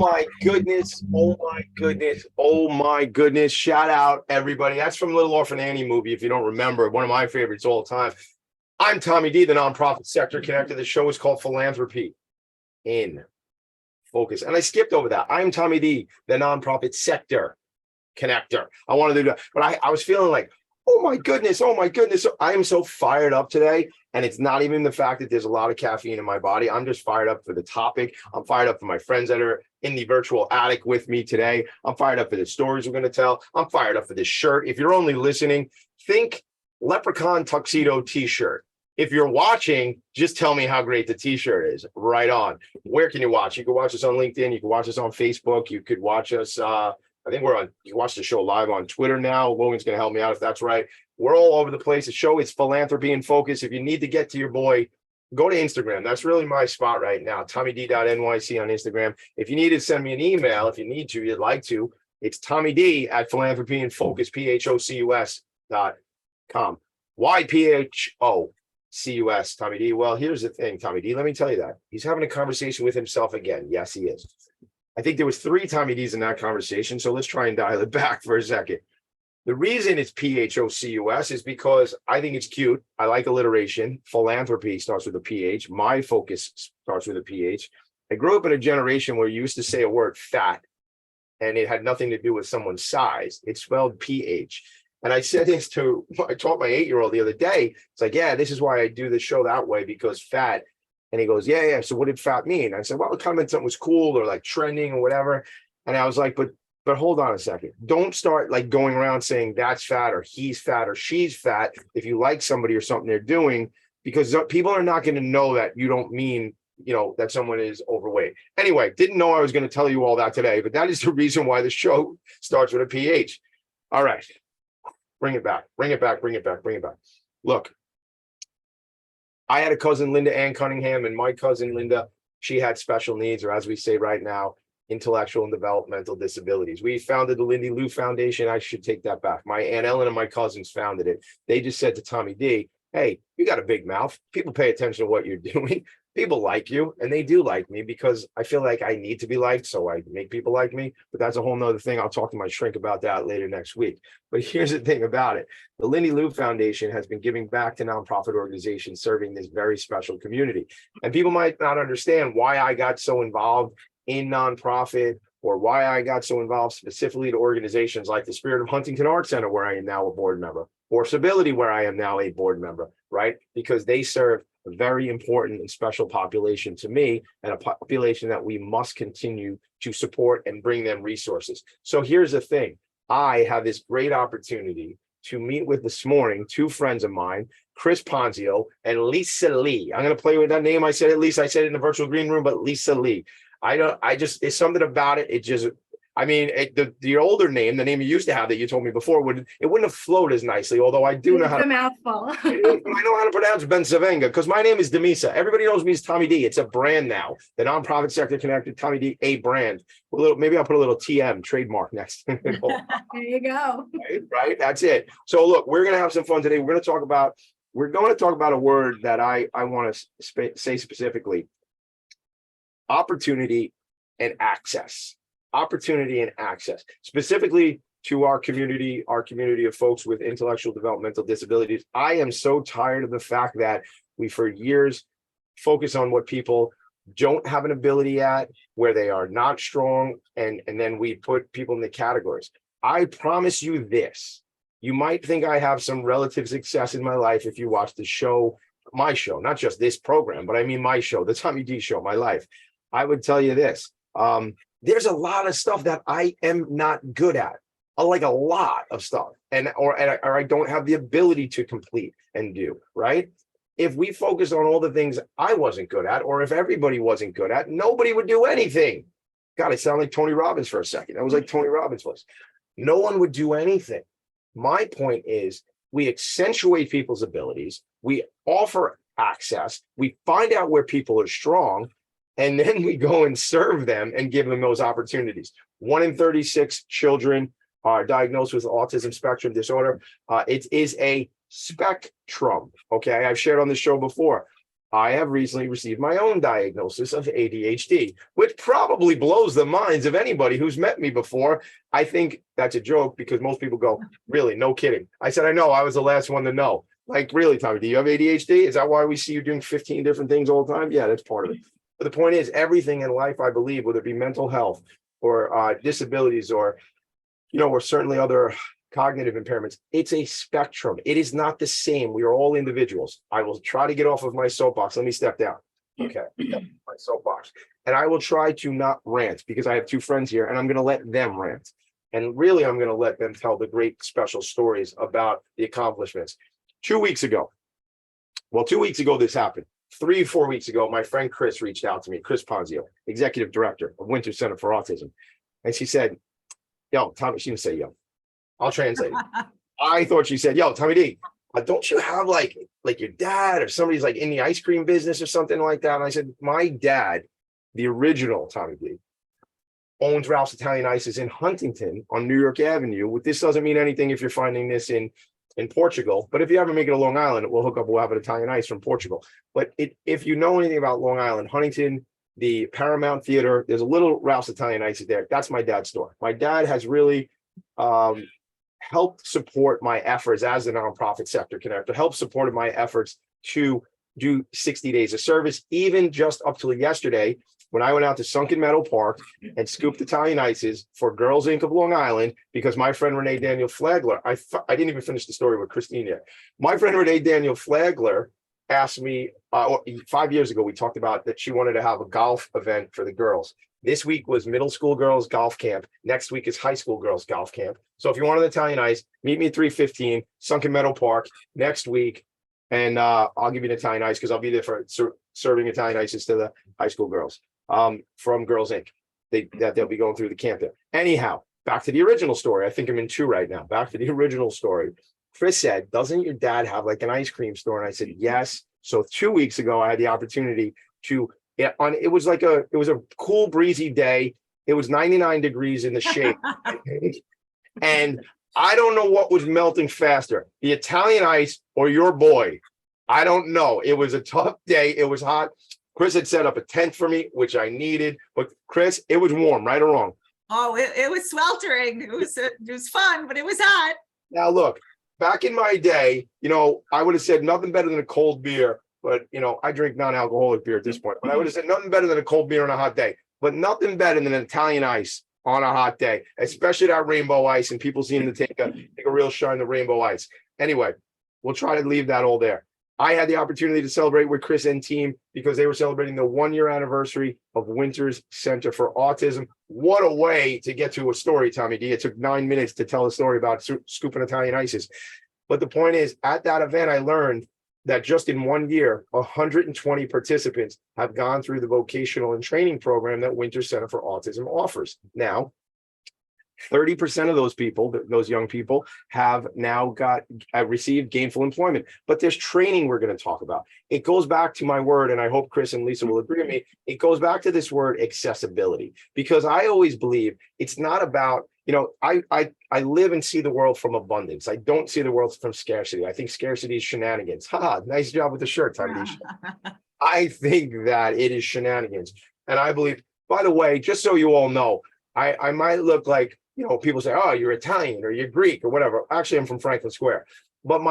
my goodness. Oh my goodness. Oh my goodness. Shout out everybody. That's from Little Orphan Annie movie. If you don't remember, one of my favorites all the time. I'm Tommy D, the nonprofit sector connector. The show is called Philanthropy in Focus. And I skipped over that. I'm Tommy D, the nonprofit sector connector. I wanted to do that, but I was feeling like, oh my goodness. Oh my goodness. I am so fired up today. And it's not even the fact that there's a lot of caffeine in my body. I'm just fired up for the topic. I'm fired up for my friends that are in the virtual attic with me today. I'm fired up for the stories we're going to tell. I'm fired up for this shirt. If you're only listening, think leprechaun tuxedo t-shirt. If you're watching, just tell me how great the t-shirt is. Right on. Where can you watch? You can watch us on LinkedIn. You can watch us on Facebook. You could watch us. I think you can watch the show live on Twitter now. Logan's going to help me out if that's right. We're all over the place. The show is Philanthropy in Focus. If you need to get to your boy, go to Instagram. That's really my spot right now. TommyD.NYC on Instagram. If you need to send me an email, if you need to, you'd like to, it's TommyD@philanthropyinfocus, PHOCUS.com. Why PHOCUS, Tommy D? Well, here's the thing, Tommy D. Let me tell you that. He's having a conversation with himself again. Yes, he is. I think there was 3 Tommy D's in that conversation. So let's try and dial it back for a second. The reason it's PHOCUS is because I think it's cute. I like alliteration. Philanthropy starts with a PH. My focus starts with a PH. I grew up in a generation where you used to say a word fat and it had nothing to do with someone's size. It's spelled PH. And I said this I taught my 8-year-old the other day. It's like, yeah, this is why I do the show that way, because fat. And he goes, yeah. So what did fat mean? I said, well, it kind of meant something was cool or like trending or whatever. And I was like, but hold on a second. Don't start like going around saying that's fat or he's fat or she's fat if you like somebody or something they're doing, because people are not going to know that you don't mean, that someone is overweight. Anyway, didn't know I was going to tell you all that today, but that is the reason why the show starts with a PH. All right. Bring it back. Look, I had a cousin, Linda Ann Cunningham, and my cousin, Linda, she had special needs, or as we say right now, intellectual and developmental disabilities. We founded the Lindy Lou Foundation. I should take that back. My Aunt Ellen and my cousins founded it. They just said to Tommy D, hey, you got a big mouth. People pay attention to what you're doing. People like you, and they do like me because I feel like I need to be liked, so I make people like me. But that's a whole nother thing. I'll talk to my shrink about that later next week. But here's the thing about it. The Lindy Lou Foundation has been giving back to nonprofit organizations serving this very special community. And people might not understand why I got so involved in nonprofit, or why I got so involved specifically to organizations like the Spirit of Huntington Art Center, where I am now a board member, or Civility, where I am now a board member, right? Because they serve a very important and special population to me, and a population that we must continue to support and bring them resources. So here's the thing. I have this great opportunity to meet with this morning 2 friends of mine, Chris Ponzio and Lisa Lee. I'm going to play with that name. I said it in the virtual green room, but Lisa Lee. It's something about it. The older name, the name you used to have that you told me before, wouldn't have flowed as nicely, although I do know how to. It's a mouthful. I know how to pronounce Ben Savenga because my name is Demisa. Everybody knows me as Tommy D. It's a brand now. The nonprofit sector connected, Tommy D, a brand. Maybe I'll put a little TM trademark next. There you go. Right? That's it. So look, we're going to have some fun today. We're going to talk about a word that I want to say specifically. Opportunity and access, specifically to our community of folks with intellectual developmental disabilities. I am so tired of the fact that we, for years, focus on what people don't have an ability at, where they are not strong, and then we put people in the categories. I promise you this. You might think I have some relative success in my life if you watch the show, my show, not just this program, but I mean my show, the Tommy D Show, my life. I would tell you this. There's a lot of stuff that I am not good at. Like a lot of stuff, or I don't have the ability to complete and do, right? If we focus on all the things I wasn't good at, or if everybody wasn't good at, nobody would do anything. God, I sound like Tony Robbins for a second. That was like Tony Robbins was. No one would do anything. My point is, we accentuate people's abilities. We offer access. We find out where people are strong. And then we go and serve them and give them those opportunities. 1 in 36 children are diagnosed with autism spectrum disorder. It is a spectrum. Okay, I've shared on the show before. I have recently received my own diagnosis of ADHD, which probably blows the minds of anybody who's met me before. I think that's a joke because most people go, really, no kidding. I said, I know, I was the last one to know. Like, really, Tommy, do you have ADHD? Is that why we see you doing 15 different things all the time? Yeah, that's part of it. But the point is, everything in life, I believe, whether it be mental health or disabilities or, or certainly other cognitive impairments, it's a spectrum. It is not the same. We are all individuals. I will try to get off of my soapbox. Let me step down. Okay, my soapbox. And I will try to not rant because I have two friends here and I'm going to let them rant. And really, I'm going to let them tell the great special stories about the accomplishments. 2 weeks ago, 2 weeks ago, this happened. 3 or 4 weeks ago, my friend Chris reached out to me, Chris Ponzio, executive director of Winter Center for Autism. And she said, yo, Tommy, she didn't say yo. I'll translate it. I thought she said, yo, Tommy D, don't you have like your dad or somebody's like in the ice cream business or something like that? And I said, my dad, the original Tommy D, owns Ralph's Italian Ices in Huntington on New York Avenue. This doesn't mean anything if you're finding this in Portugal, but if you ever make it to Long Island, we'll have an Italian ice from Portugal. But if you know anything about Long Island, Huntington, the Paramount Theater, there's a little Ralph's Italian Ices there. That's my dad's store. My dad has really helped support my efforts as a nonprofit sector connector, helped support my efforts to do 60 days of service, even just up till yesterday, when I went out to Sunken Meadow Park and scooped Italian ices for Girls Inc. of Long Island, because my friend Renee Daniel Flagler, I didn't even finish the story with Christine yet. My friend Renee Daniel Flagler asked me 5 years ago, we talked about that she wanted to have a golf event for the girls. This week was middle school girls golf camp. Next week is high school girls golf camp. So if you want an Italian ice, meet me at 3:15, Sunken Meadow Park next week. And I'll give you an Italian ice because I'll be there for serving Italian ices to the high school girls from Girls Inc. They'll be going through the camp there. Anyhow, back to the original story. I think I'm in 2 right now. Back to the original story. Chris said, doesn't your dad have like an ice cream store? And I said, yes. So 2 weeks ago, I had the opportunity to, it was a cool, breezy day. It was 99 degrees in the shade. And I don't know what was melting faster, the Italian ice or your boy. I don't know. It was a tough day. It was hot. Chris had set up a tent for me, which I needed. But Chris, it was warm, right or wrong? Oh, it was sweltering. It was fun, but it was hot. Now, look, back in my day, I would have said nothing better than a cold beer. But, I drink non-alcoholic beer at this point. But I would have said nothing better than a cold beer on a hot day. But nothing better than an Italian ice on a hot day, especially that rainbow ice. And people seem to take a real shine to rainbow ice. Anyway, we'll try to leave that all there. I had the opportunity to celebrate with Chris and team because they were celebrating the 1-year anniversary of Winter's Center for Autism. What a way to get to a story, Tommy D. It took 9 minutes to tell a story about scooping Italian ices. But the point is, at that event, I learned that just in 1 year, 120 participants have gone through the vocational and training program that Winter Center for Autism offers. Now, 30% of those people, those young people, have now received gainful employment. But there's training we're going to talk about. It goes back to my word, and I hope Chris and Lisa will agree with me. It goes back to this word accessibility, because I always believe it's not about, I live and see the world from abundance. I don't see the world from scarcity. I think scarcity is shenanigans. Nice job with the shirt, Tommy. I think that it is shenanigans. And I believe, by the way, just so you all know, I might look like, people say, oh, you're Italian or you're Greek or whatever. Actually, I'm from Franklin Square. But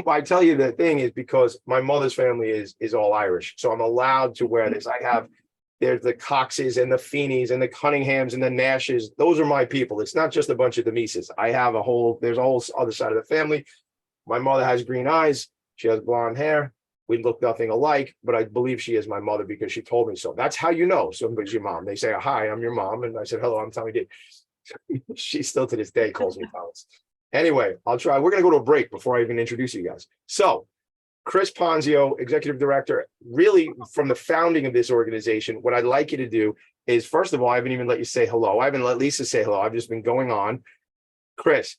I tell you the thing is because my mother's family is all Irish. So I'm allowed to wear this. There's the Coxes and the Feeneys and the Cunninghams and the Nashes. Those are my people. It's not just a bunch of Demises. There's a whole other side of the family. My mother has green eyes. She has blonde hair. We look nothing alike, but I believe she is my mother because she told me so. That's how you know somebody's your mom. They say, hi, I'm your mom. And I said, hello, I'm Tommy D. She still to this day calls me Thomas. Anyway, I'll try. We're going to go to a break before I even introduce you guys. So Chris Ponzio, executive director, really from the founding of this organization, what I'd like you to do is, first of all, I haven't even let you say hello. I haven't let Lisa say hello. I've just been going on. Chris,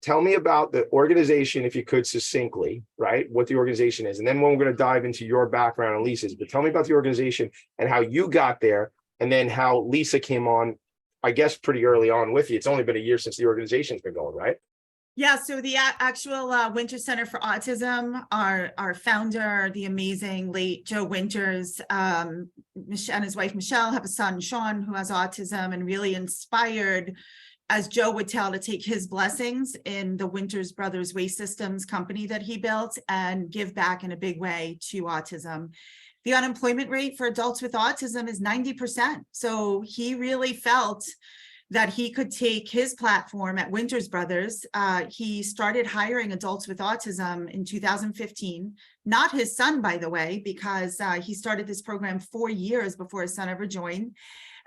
tell me about the organization, if you could, succinctly, right? What the organization is. And then we're going to dive into your background and Lisa's, but tell me about the organization and how you got there, and then how Lisa came on, I guess, pretty early on with you. It's only been a year since the organization's been going, right? Yeah, so the actual Winter Center for Autism, our founder, the amazing late Joe Winters, and his wife Michelle have a son, Sean, who has autism, and really inspired, as Joe would tell, to take his blessings in the Winters Brothers Waste Systems company that he built and give back in a big way to autism. The unemployment rate for adults with autism is 90%. So he really felt that he could take his platform at Winters Brothers. He started hiring adults with autism in 2015, not his son, by the way, because he started this program 4 years before his son ever joined,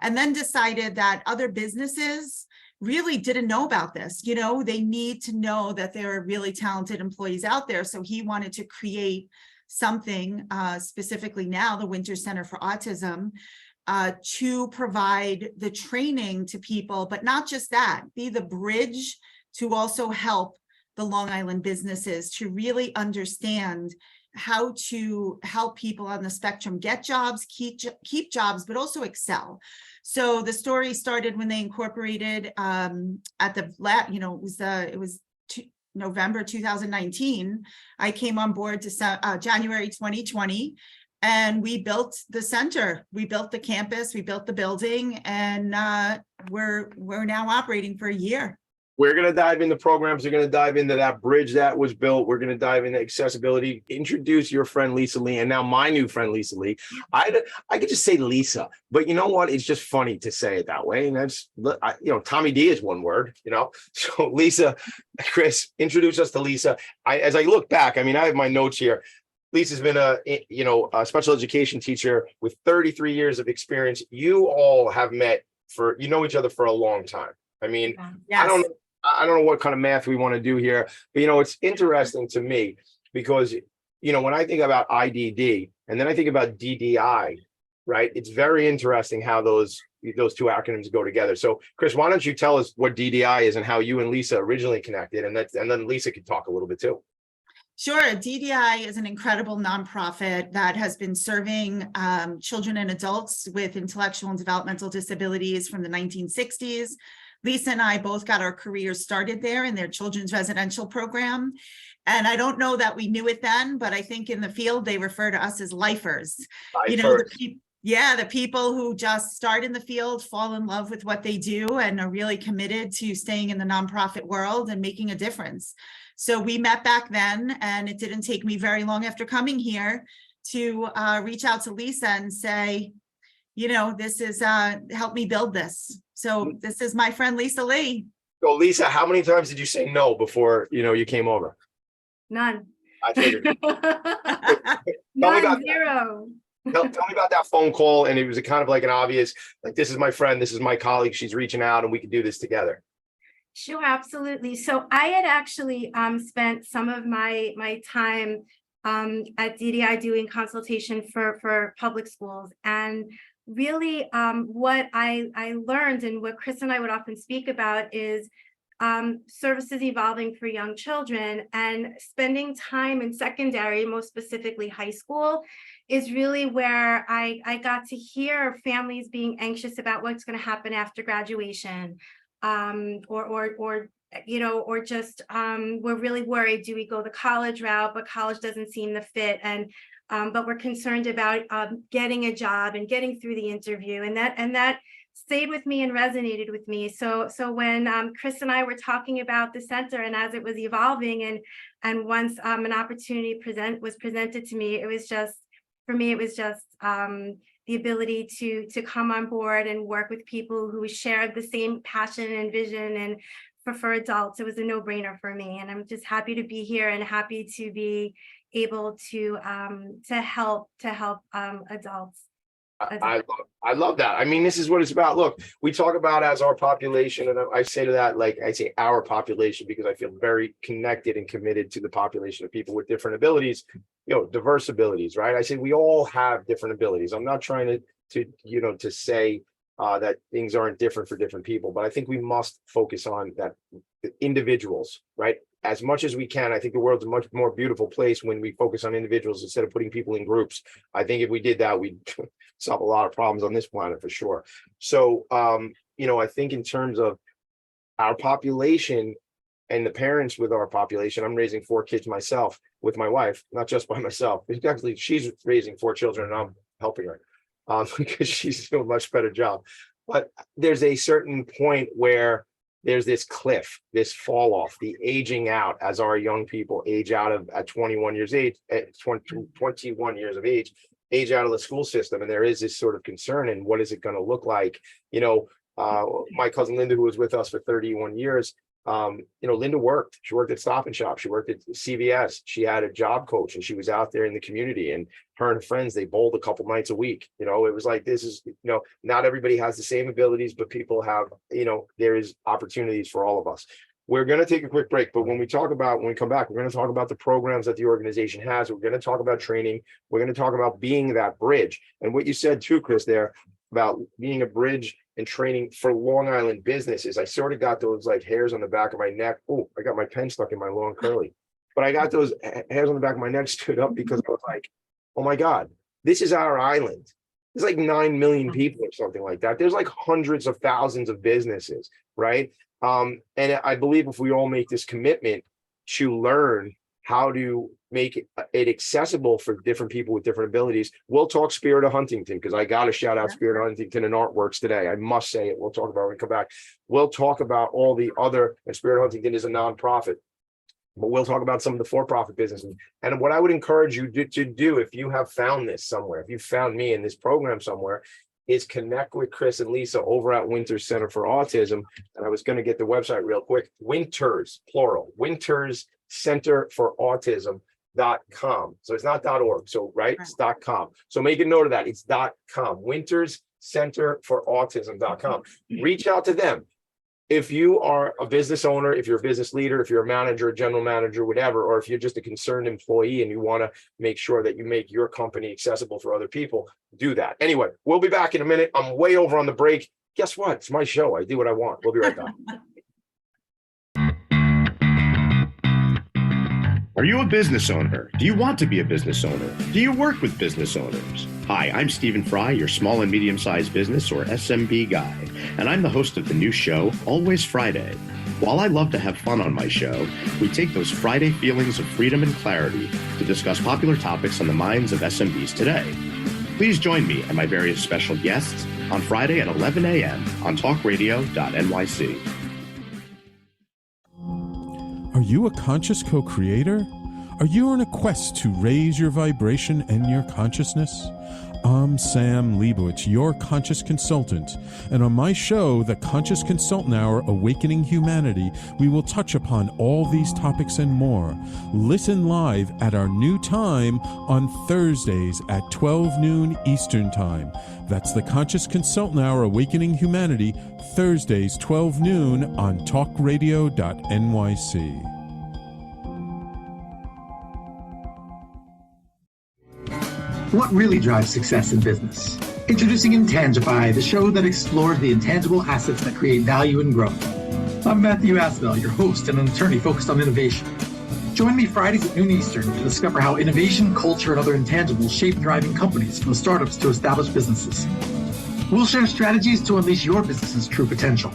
and then decided that other businesses really didn't know about this. You know, they need to know that there are really talented employees out there. So he wanted to create something, specifically now the Winter Center for Autism, to provide the training to people, but not just that, be the bridge to also help the Long Island businesses to really understand how to help people on the spectrum get jobs, keep jobs, but also excel. So the story started when they incorporated at the it was November 2019. I came on board to January 2020. And we built the center, we built the campus, we built the building, and we're now operating for a year. We're going to dive into programs. We're going to dive into that bridge that was built. We're going to dive into accessibility. Introduce your friend Lisa Lee, and now my new friend Lisa Lee. I could just say Lisa, but you know what? It's just funny to say it that way. And that's, Tommy D is one word, So Lisa, Chris, introduce us to Lisa. As I look back, I have my notes here. Lisa's been a special education teacher with 33 years of experience. You all have met each other for a long time. Yes. I don't know what kind of math we want to do here, but it's interesting to me because when I think about IDD and then I think about DDI, right? It's very interesting how those two acronyms go together. So Chris, why don't you tell us what DDI is and how you and Lisa originally connected, and then Lisa could talk a little bit too. Sure. DDI is an incredible nonprofit that has been serving children and adults with intellectual and developmental disabilities from the 1960s. Lisa and I both got our careers started there in their children's residential program. And I don't know that we knew it then, but I think in the field, they refer to us as lifers. The people who just start in the field, fall in love with what they do, and are really committed to staying in the nonprofit world and making a difference. So we met back then, and it didn't take me very long after coming here to reach out to Lisa and say, this is help me build this. So this is my friend Lisa Lee. So Lisa, how many times did you say no before you came over? None. I figured. Zero. Tell me about that phone call, and it was kind of like an obvious, like, this is my friend, this is my colleague, she's reaching out, and we can do this together. Sure, absolutely. So I had actually spent some of my time at DDI doing consultation for public schools, and really what I learned, and what Chris and I would often speak about, is services evolving for young children, and spending time in secondary, most specifically high school, is really where I got to hear families being anxious about what's going to happen after graduation. Or just we're really worried, do we go the college route, but college doesn't seem to fit, and but we're concerned about getting a job and getting through the interview, and that stayed with me and resonated with me. So when Chris and I were talking about the center, and as it was evolving, and once an opportunity was presented to me, it was just, for me, it was just the ability to come on board and work with people who shared the same passion and vision. And for adults, it was a no-brainer for me. And I'm just happy to be here and happy to be able to help adults. I love that. This is what it's about. Look, we talk about as our population, and I say to that, like, I say our population because I feel very connected and committed to the population of people with different abilities, diverse abilities, right? I say we all have different abilities. I'm not trying to say that things aren't different for different people, but I think we must focus on that individuals, right? As much as we can. I think the world's a much more beautiful place when we focus on individuals instead of putting people in groups. I think if we did that, we'd solve a lot of problems on this planet for sure. So, I think in terms of our population, And the parents with our population, I'm raising 4 kids myself with my wife, not just by myself. Actually, she's raising 4 children and I'm helping her because she's doing a much better job. But there's a certain point where there's this cliff, this fall off, the aging out as our young people age out of at 21 years age, at 21 years of age, age out of the school system. And there is this sort of concern, and what is it going to look like? My cousin Linda, who was with us for 31 years, Linda worked. She worked at Stop and Shop. She worked at CVS. She had a job coach, and she was out there in the community. And her and friends, they bowled a couple nights a week. It was like, this is, not everybody has the same abilities, but people have, there is opportunities for all of us. We're going to take a quick break, but when we come back, we're going to talk about the programs that the organization has. We're going to talk about training. We're going to talk about being that bridge. And what you said too, Chris, there about being a bridge and training for Long Island businesses. I sort of got those like hairs on the back of my neck. Oh, I got my pen stuck in my long curly, but I got those hairs on the back of my neck stood up because I was like, oh my God, this is our island. There's like 9 million people or something like that. There's like hundreds of thousands of businesses, right? And I believe if we all make this commitment to learn how to make it accessible for different people with different abilities. We'll talk Spirit of Huntington, because I got to shout out Spirit of Huntington and Artworks today. I must say it. We'll talk about it when we come back. We'll talk about all the other, and Spirit of Huntington is a nonprofit, but we'll talk about some of the for-profit businesses. And what I would encourage you to do, if you have found this somewhere, if you found me in this program somewhere, is connect with Chris and Lisa over at Winters Center for Autism. And I was going to get the website real quick. Winters, plural, Winters Center for Autism.com. So it's not .org. So, right, it's .com. So make a note of that. It's .com. Winters Center for Autism.com. Reach out to them. If you are a business owner, if you're a business leader, if you're a manager, a general manager, whatever, or if you're just a concerned employee and you want to make sure that you make your company accessible for other people, do that. Anyway, we'll be back in a minute. I'm way over on the break. Guess what? It's my show. I do what I want. We'll be right back. Are you a business owner? Do you want to be a business owner? Do you work with business owners? Hi, I'm Stephen Fry, your small and medium-sized business or SMB guy, and I'm the host of the new show, Always Friday. While I love to have fun on my show, we take those Friday feelings of freedom and clarity to discuss popular topics on the minds of SMBs today. Please join me and my various special guests on Friday at 11 a.m. on talkradio.nyc. Are you a conscious co-creator? Are you on a quest to raise your vibration and your consciousness? I'm Sam Leibowitz, your conscious consultant, and on my show, The Conscious Consultant Hour, Awakening Humanity, we will touch upon all these topics and more. Listen live at our new time on Thursdays at 12 noon Eastern Time. That's The Conscious Consultant Hour, Awakening Humanity, Thursdays 12 noon on talkradio.nyc. What really drives success in business? Introducing Intangify, the show that explores the intangible assets that create value and growth. I'm Matthew Asbell, your host and an attorney focused on innovation. Join me Fridays at noon Eastern to discover how innovation, culture, and other intangibles shape thriving companies, from startups to established businesses. We'll share strategies to unleash your business's true potential.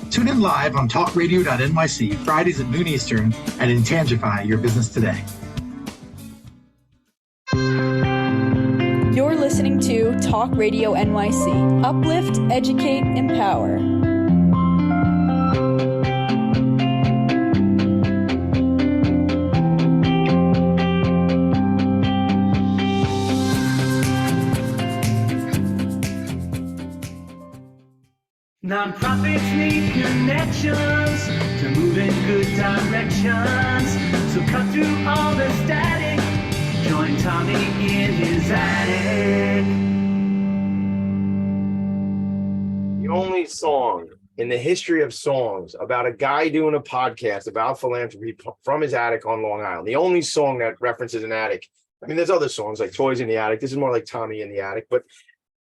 Tune in live on talkradio.nyc, Fridays at noon Eastern, and Intangify your business today. You're listening to Talk Radio NYC. Uplift, educate, empower. Nonprofits need connections to move in good directions. So cut through all the static. Join Tommy in his attic. The only song in the history of songs about a guy doing a podcast about philanthropy from his attic on Long Island. The only song that references an attic. I mean, there's other songs like Toys in the Attic. This is more like Tommy in the Attic. But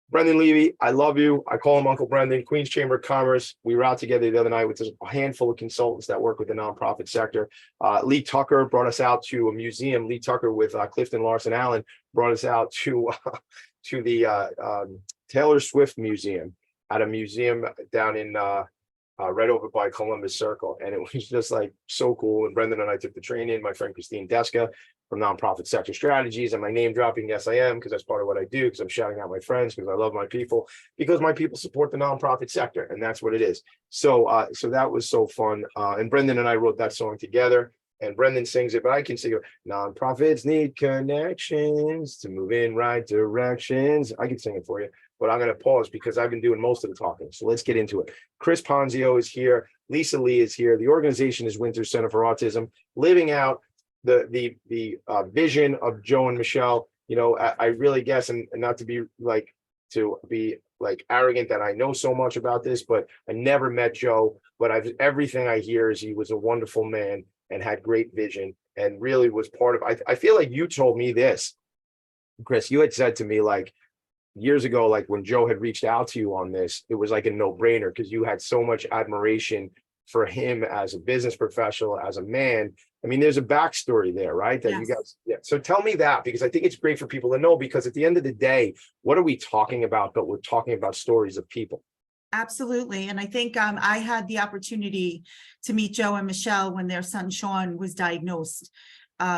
Brendan Levy, I love you. I call him Uncle Brendan, Queens Chamber of Commerce. We were out together the other night with a handful of consultants that work with the nonprofit sector. Lee Tucker brought us out to a museum. Lee Tucker with Clifton Larson Allen brought us out to the Taylor Swift Museum, at a museum down in right over by Columbus Circle. And it was just like so cool. And Brendan and I took the training, my friend Christine Deska from Nonprofit Sector Strategies, and my name dropping, yes, I am, because that's part of what I do, because I'm shouting out my friends, because I love my people, because my people support the nonprofit sector, and that's what it is. So so that was so fun. And Brendan and I wrote that song together. And Brendan sings it, but I can sing it. Nonprofits need connections to move in right directions. I can sing it for you, but I'm going to pause because I've been doing most of the talking. So let's get into it. Chris Ponzio is here. Lisa Lee is here. The organization is Winter Center for Autism, living out the vision of Joe and Michelle. You know, I really guess, and not to be like arrogant that I know so much about this, but I never met Joe. But everything I hear is he was a wonderful man and had great vision, and really was part of. I feel like you told me this, Chris. You had said to me like years ago, like when Joe had reached out to you on this, it was like a no-brainer because you had so much admiration for him as a business professional, as a man. I mean, there's a backstory there, right? That you guys, yeah. So tell me that, because I think it's great for people to know, because at the end of the day, what are we talking about? But we're talking about stories of people. Absolutely. And I think I had the opportunity to meet Joe and Michelle when their son Sean was diagnosed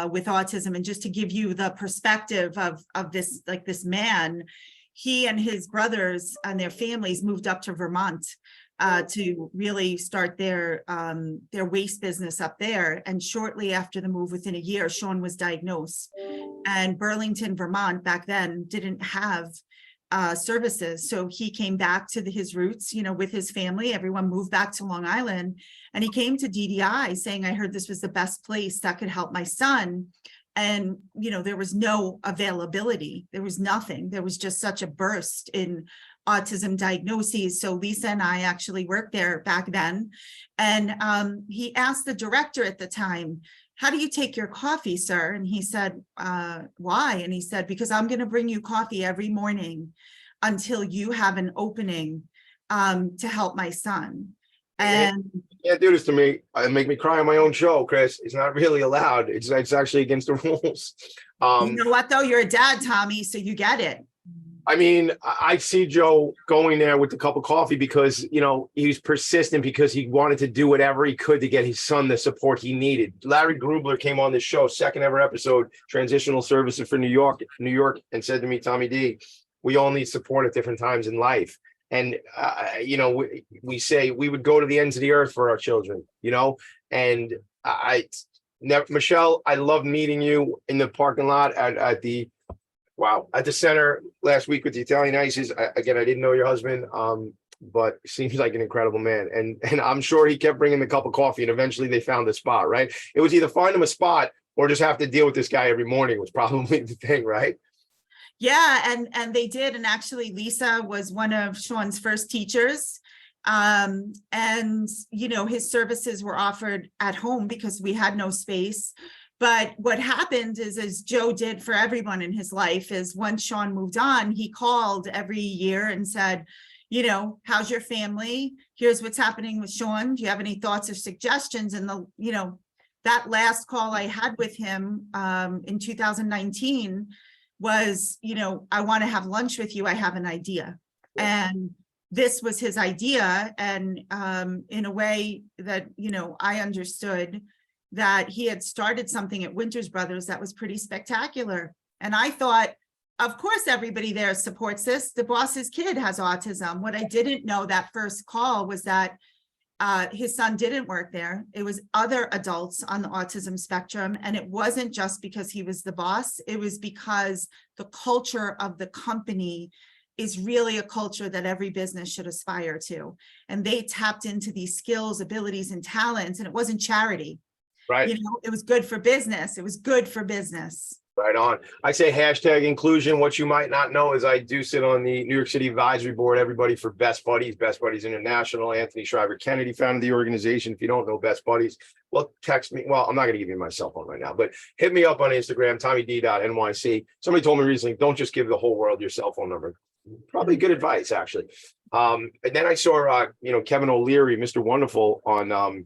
with autism. And just to give you the perspective of this, like this man, he and his brothers and their families moved up to Vermont to really start their waste business up there. And shortly after the move, within a year, Sean was diagnosed. And Burlington, Vermont back then didn't have services. So he came back to his roots, you know, with his family. Everyone moved back to Long Island, and he came to DDI saying, I heard this was the best place that could help my son. And, you know, there was no availability. There was nothing. There was just such a burst in autism diagnoses. So Lisa and I actually worked there back then. And he asked the director at the time, how do you take your coffee, sir? And he said, why? And he said, because I'm going to bring you coffee every morning until you have an opening to help my son. And you can't do this to me. It make me cry on my own show, Chris. It's not really allowed. It's actually against the rules. You know what, though? You're a dad, Tommy, so you get it. I mean, I see Joe going there with a cup of coffee because, you know, he was persistent because he wanted to do whatever he could to get his son the support he needed. Larry Grubler came on this show, second ever episode, Transitional Services for New York, and said to me, Tommy D, we all need support at different times in life. And, you know, we say we would go to the ends of the earth for our children, you know, and Michelle, I love meeting you in the parking lot at the center last week with the Italian Ices. Again, I didn't know your husband, but seems like an incredible man. And I'm sure he kept bringing the cup of coffee, and eventually they found a spot, right? It was either find him a spot or just have to deal with this guy every morning was probably the thing, right? Yeah, and they did. And actually, Lisa was one of Sean's first teachers. And, you know, his services were offered at home because we had no space. But what happened is, as Joe did for everyone in his life, is once Sean moved on, he called every year and said, you know, how's your family? Here's what's happening with Sean. Do you have any thoughts or suggestions? And you know, that last call I had with him in 2019 was, you know, I want to have lunch with you. I have an idea. And this was his idea. And in a way that, you know, I understood that he had started something at Winters Brothers that was pretty spectacular. And I thought, of course, everybody there supports this. The boss's kid has autism. What I didn't know that first call was that his son didn't work there. It was other adults on the autism spectrum. And it wasn't just because he was the boss. It was because the culture of the company is really a culture that every business should aspire to. And they tapped into these skills, abilities, and talents. And it wasn't charity. Right. You know, it was good for business. It was good for business. Right on. I say hashtag inclusion. What you might not know is I do sit on the New York City Advisory Board, everybody for Best Buddies International. Anthony Shriver Kennedy founded the organization. If you don't know Best Buddies, well, text me. Well, I'm not going to give you my cell phone right now, but hit me up on Instagram, TommyD.NYC. Somebody told me recently, don't just give the whole world your cell phone number. Probably good advice, actually. And then I saw, you know, Kevin O'Leary, Mr. Wonderful on,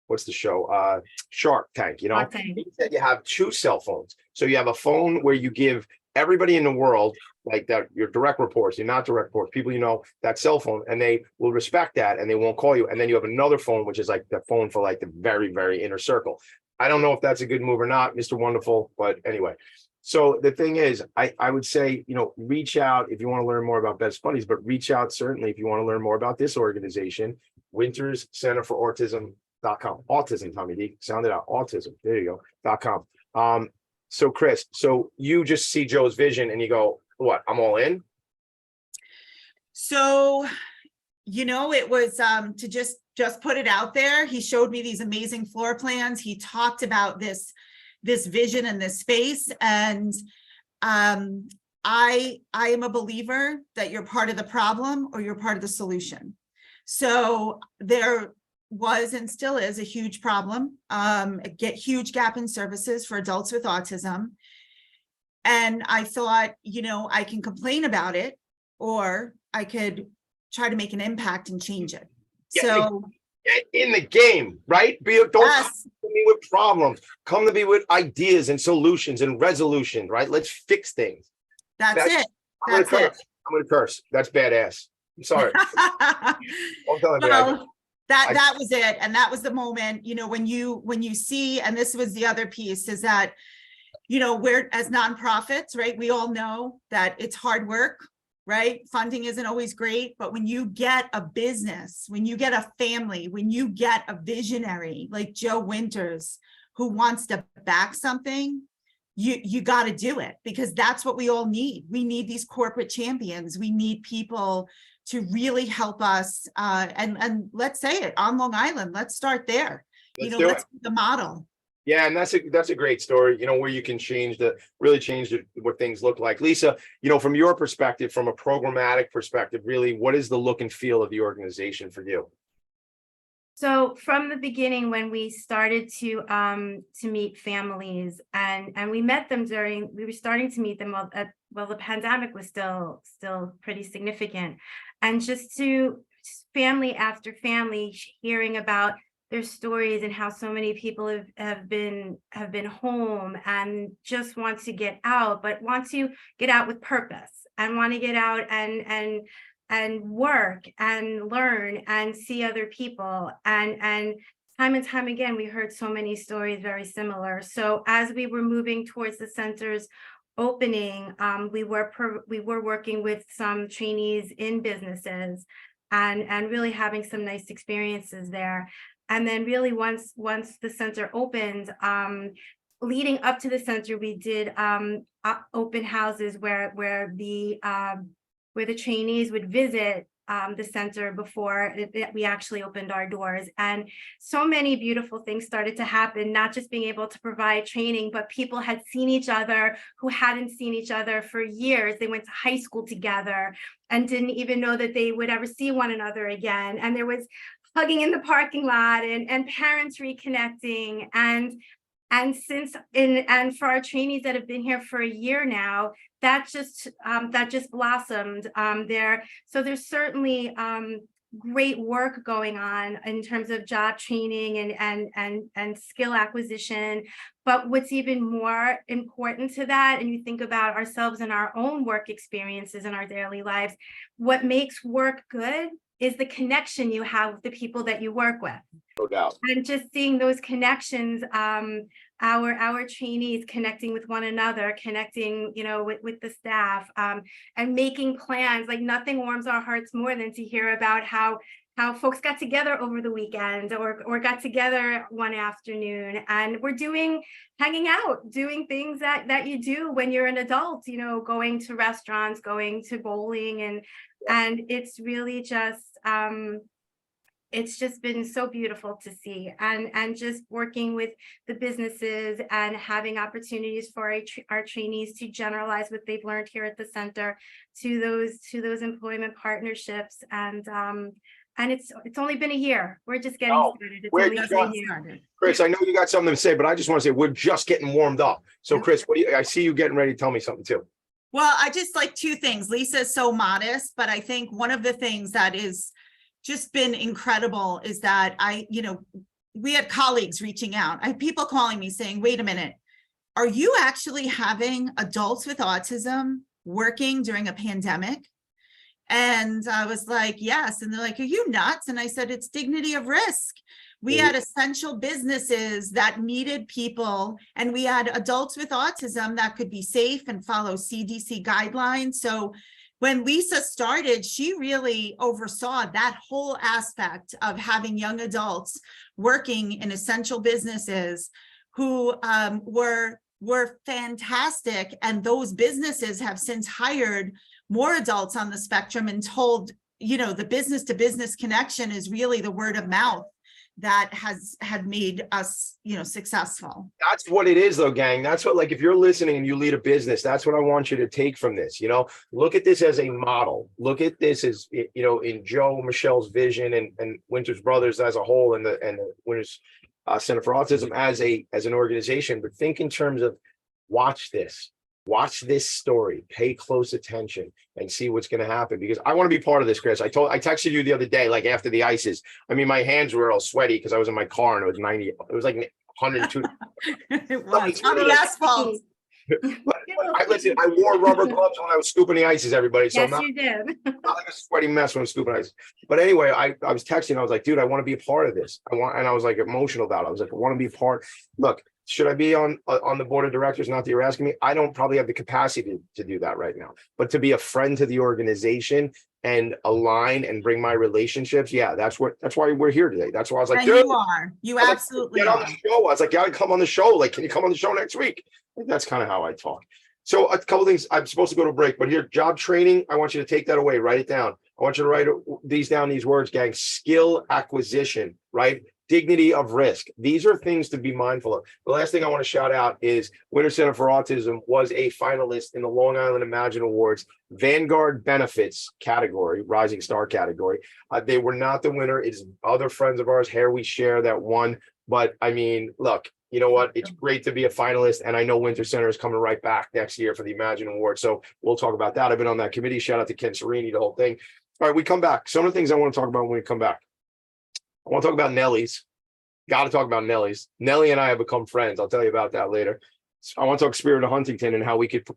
what's the show? Shark Tank, you know, Okay. He said you have two cell phones. So you have a phone where you give everybody in the world like that, your direct reports, your not direct reports, people you know, that cell phone, and they will respect that and they won't call you. And then you have another phone, which is like the phone for like the very, very inner circle. I don't know if that's a good move or not, Mr. Wonderful, but anyway. So the thing is, I would say, you know, reach out if you want to learn more about Best Buddies, but reach out certainly if you want to learn more about this organization, Winters Center for Autism.com. Autism, Tommy D. Sound it out. Autism. There you go. .com. So Chris, so you just see Joe's vision and you go, what? I'm all in. So, you know, it was to just put it out there. He showed me these amazing floor plans. He talked about this vision and this space. And I am a believer that you're part of the problem or you're part of the solution. So there was and still is a huge problem, huge gap in services for adults with autism. And I thought, you know, I can complain about it, or I could try to make an impact and change it. So get in the game, right? Don't come to me with problems. Come to me with ideas and solutions and resolutions, right? Let's fix things. That's it. I'm gonna curse. That's badass. I'm sorry. That was it. And that was the moment, you know, when you see, and this was the other piece, is that, you know, we're, as nonprofits, right, we all know that it's hard work, right? Funding isn't always great, but when you get a business, when you get a family, when you get a visionary like Joe Winters who wants to back something, you got to do it, because that's what we all need. We need these corporate champions. We need people to really help us. And let's say it, on Long Island, let's start there. Let's be the model. Yeah, and that's a great story, you know, where you can really change what things look like. Lisa, you know, from your perspective, from a programmatic perspective, really, what is the look and feel of the organization for you? So from the beginning, when we started to meet families, and we met them we were starting to meet them while the pandemic was still pretty significant, and just family after family, hearing about their stories and how so many people have been home and just want to get out, but want to get out with purpose and want to get out and work and learn and see other people. And time again, we heard so many stories very similar. So as we were moving towards the center's opening, we were working with some trainees in businesses and really having some nice experiences there. And then really once the center opened, leading up to the center, we did open houses where the trainees would visit the center before we actually opened our doors. And so many beautiful things started to happen, not just being able to provide training, but people had seen each other who hadn't seen each other for years. They went to high school together and didn't even know that they would ever see one another again. And there was hugging in the parking lot and parents reconnecting. And for our trainees that have been here for a year now, that just blossomed there. So there's certainly great work going on in terms of job training and skill acquisition. But what's even more important to that, and you think about ourselves and our own work experiences in our daily lives, what makes work good is the connection you have with the people that you work with. No doubt. And just seeing those connections, our trainees connecting with one another, connecting, you know, with the staff, and making plans. Like nothing warms our hearts more than to hear about how folks got together over the weekend or got together one afternoon and we're hanging out, doing things that you do when you're an adult, you know, going to restaurants, going to bowling, and it's really just it's just been so beautiful to see, and just working with the businesses and having opportunities for our trainees to generalize what they've learned here at the center to those employment partnerships. And it's only been a year. We're just getting started. It's only been a year. Chris, I know you got something to say, but I just want to say we're just getting warmed up. So Chris, I see you getting ready to tell me something too. Well, I just like two things. Lisa is so modest, but I think one of the things that is just been incredible is that we had colleagues reaching out. I had people calling me saying, wait a minute, are you actually having adults with autism working during a pandemic? And I was like, yes. And they're like, are you nuts? And I said, it's dignity of risk. We had essential businesses that needed people, and we had adults with autism that could be safe and follow CDC guidelines. So when Lisa started, she really oversaw that whole aspect of having young adults working in essential businesses who were fantastic. And those businesses have since hired more adults on the spectrum and told, the business to business connection is really the word of mouth that had made us, successful. That's what it is though, gang. That's what, like, if you're listening and you lead a business, that's what I want you to take from this. Look at this as a model. Look at this as, in Joe Michelle's vision and Winters Brothers as a whole, and the Winters Center for Autism as an organization. But think in terms of watch this story, pay close attention, and see what's going to happen, because I want to be part of this, Chris. I texted you the other day, like after the ices. I mean, my hands were all sweaty because I was in my car and it was 90. It was like 102. It was on the asphalt. Listen, I wore rubber gloves when I was scooping the ices, everybody. So Yes, I'm you did. not like a sweaty mess when I'm scooping ice. But anyway, I was texting. I was like, dude, I want to be a part of this. And I was like emotional about it. I was like, I want to be a part. Look, should I be on the board of directors? Not that you're asking me. I don't probably have the capacity to do that right now. But to be a friend to the organization and align and bring my relationships, yeah, that's why we're here today. That's why I was like, And dude, you absolutely get on are. the show. I was like, gotta come on the show. Like, can you come on the show next week? That's kind of how I talk. So a couple things. I'm supposed to go to break, but here, job training. I want you to take that away. Write it down. I want you to write these down. These words, gang. Skill acquisition. Right. Dignity of risk. These are things to be mindful of. The last thing I want to shout out is Winter Center for Autism was a finalist in the Long Island Imagine Awards Vanguard Benefits category, Rising Star category. They were not the winner. It's other friends of ours, Hair We Share, that won. But I mean, look, you know what? It's great to be a finalist. And I know Winter Center is coming right back next year for the Imagine Award. So we'll talk about that. I've been on that committee. Shout out to Ken Serini, the whole thing. All right, we come back. Some of the things I want to talk about when we come back. I want to talk about Nellie's. Got to talk about Nellie's. Nellie and I have become friends. I'll tell you about that later. I want to talk Spirit of Huntington and how we could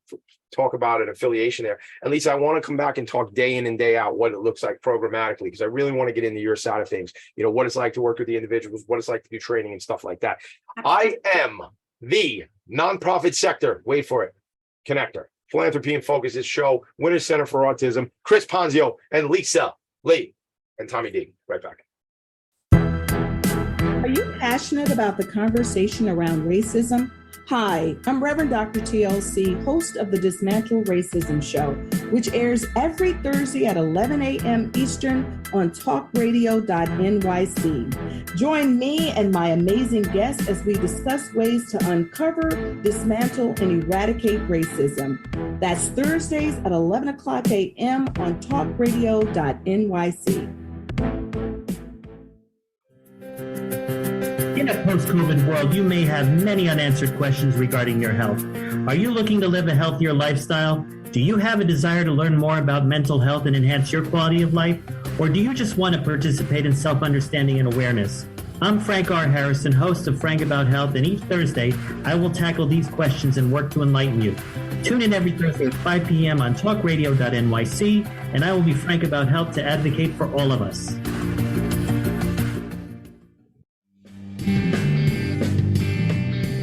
talk about an affiliation there. At least I want to come back and talk day in and day out what it looks like programmatically, because I really want to get into your side of things. What it's like to work with the individuals, what it's like to do training and stuff like that. I am the nonprofit sector. Wait for it. Connector. Philanthropy and Focus, this show, Winter Center for Autism, Chris Ponzio and Lisa Lee and Tommy D. Right back. Are you passionate about the conversation around racism? Hi, I'm Reverend Dr. TLC, host of the Dismantle Racism Show, which airs every Thursday at 11 a.m. Eastern on talkradio.nyc. Join me and my amazing guests as we discuss ways to uncover, dismantle, and eradicate racism. That's Thursdays at 11 o'clock a.m. on talkradio.nyc. In a post-COVID world, you may have many unanswered questions regarding your health. Are you looking to live a healthier lifestyle? Do you have a desire to learn more about mental health and enhance your quality of life? Or do you just want to participate in self-understanding and awareness? I'm Frank R. Harrison, host of Frank About Health, and each Thursday, I will tackle these questions and work to enlighten you. Tune in every Thursday at 5 p.m. on talkradio.nyc, and I will be Frank About Health to advocate for all of us.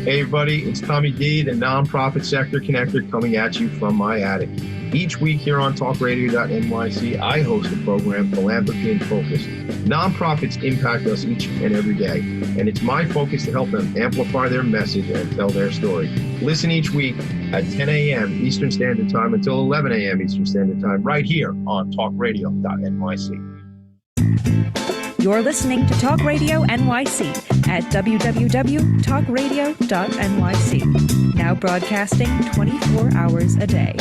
Hey everybody, it's Tommy D, the nonprofit sector connector, coming at you from my attic. Each week here on talkradio.nyc, I host the program Philanthropy and Focus. Nonprofits impact us each and every day, and it's my focus to help them amplify their message and tell their story. Listen each week at 10 a.m. Eastern Standard Time until 11 a.m. Eastern Standard Time, right here on talkradio.nyc. You're listening to Talk Radio NYC at www.talkradio.nyc. Now broadcasting 24 hours a day.